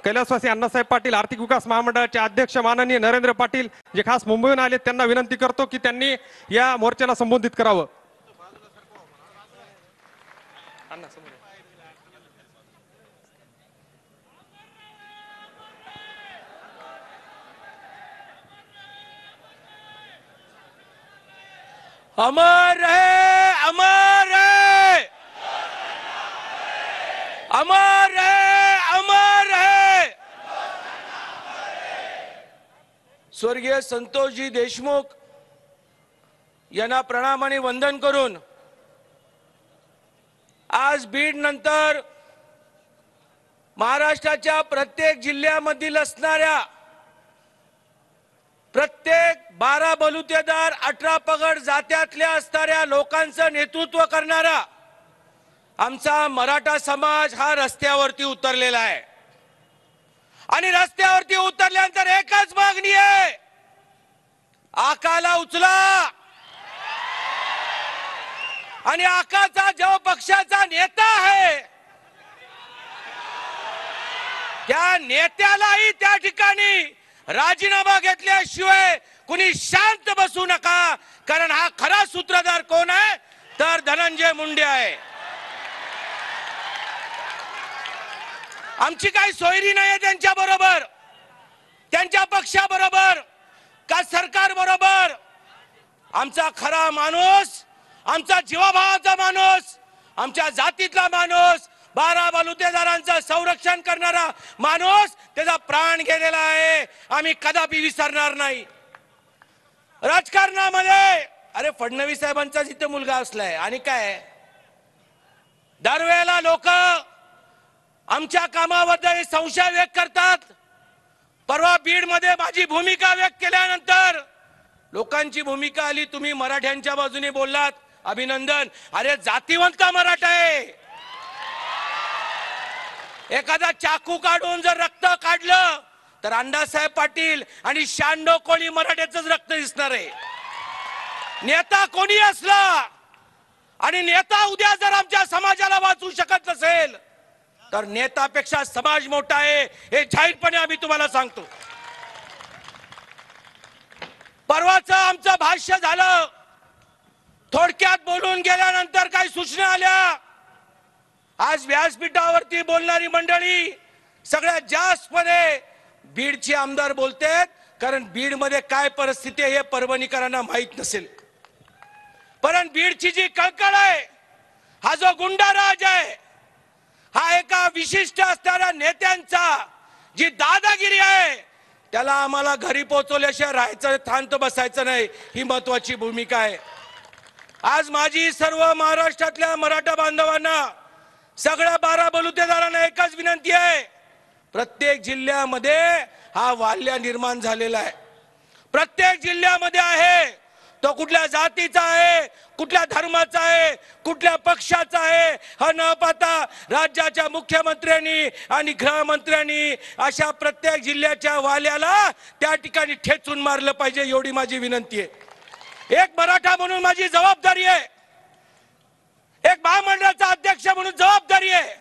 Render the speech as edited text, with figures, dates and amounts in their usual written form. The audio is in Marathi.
कैलासवासी अण्णासाहेब पाटील आर्थिक विकास महामंडळाचे अध्यक्ष माननीय नरेंद्र पाटील जे खास मुंबईहून आले त्यांना विनंती करतो की त्यांनी या मोर्चाला संबोधित करावं। अमर रहे, अमर रहे, अमर रहे, अमर रहे। स्वर्गीय संतोषजी देशमुख यांना प्रणाम आणि वंदन करून आज बीड नंतर महाराष्ट्राच्या प्रत्येक जिल्ह्यामधील असणाऱ्या प्रत्येक 12 बलुतेदार 18 पगड जात्यातल्या असणाऱ्या लोकांचं नेतृत्व करणारा आमचा मराठा समाज हा रस्त्यावरती उतरलेला आहे आणि रस्त्यावरती उतरल्यानंतर एकच मागणी आहे, आकाला उचला आणि आकाचा जो पक्षाचा नेता आहे त्या नेत्यालाही त्या ठिकाणी राजीनामा घेतल्याशिवाय कुणी शांत बसू नका, कारण हा खरा सूत्रधार कोण आहे तर धनंजय मुंडे आहे। आमची काही सोयरी नाही त्यांच्या बरोबर, त्यांच्या पक्षाबरोबर का सरकार बरोबर। आमचा खरा माणूस, आमचा जीवाभावाचा माणूस, आमच्या जातीतला माणूस, 12 बलुतेदारांचं संरक्षण करणारा माणूस त्याचा प्राण गेलेला आहे, आम्ही कदापि विसरणार नाही। राजकारणामध्ये अरे फडणवीस साहेबांचा जिथे मुलगा असलाय आणि काय दरवेळेला लोक आमच्या कामाबद्दल संशय व्यक्त करतात। परवा बीड मध्ये माझी भूमिका व्यक्त केल्यानंतर लोकांची भूमिका आली, तुम्ही मराठ्यांच्या बाजूने बोललात, अभिनंदन। अरे जातीवंत मराठा आहे, एखादा चाकू काढून जर रक्त काढलं तर अण्णासाहेब पाटील आणि 96 कोणी मराठ्याचंच रक्त दिसणार आहे। नेता कोणी असला आणि नेता उद्या जर आमच्या समाजाला वाचवू शकत नसेल तर नेतापेक्षा समाज मोठा आहे, हे जाहीरपणे आम्ही तुम्हाला सांगतो। परवाचं आमचं भाष्य झालं, थोडक्यात बोलून गेल्यानंतर काही सूचना आल्या। आज व्यासपीठावरती बोलणारी मंडळी सगळ्यात जास्तपणे बीडचे आमदार बोलतात, कारण बीड मध्ये काय परिस्थिती आहे हे परभणीकरांना माहित नसेल। पण बीडची जी कळकळ आहे, हा जो गुंडाराज आहे, हा एका विशिष्ट असणाऱ्या नेत्यांचा जी दादागिरी आहे त्याला आम्हाला घरी पोहोचवल्याशिवाय राहायचं, शांत बसायचं नाही, ही महत्वाची भूमिका आहे। आज माझी सर्व महाराष्ट्रातल्या मराठा बांधवांना, सगळ्या 12 बलुतेदारांना एकच विनंती आहे, प्रत्येक जिल्ह्यामध्ये हा वाल्य निर्माण झालेला आहे, प्रत्येक जिल्ह्यामध्ये आहे, तो कुठल्या जातीचा आहे, कुठल्या धर्माचा आहे, कुठल्या पक्षाचा आहे हा न पाहता राज्याच्या मुख्यमंत्र्यांनी आणि गृहमंत्र्यांनी अशा प्रत्येक जिल्ह्याच्या वाल्याला त्या ठिकाणी ठेचून मारलं पाहिजे, एवढी माझी विनंती आहे। एक मराठा म्हणून माझी जबाबदारी आहे, एक महामंडळाचा अध्यक्ष म्हणून जबाबदारी आहे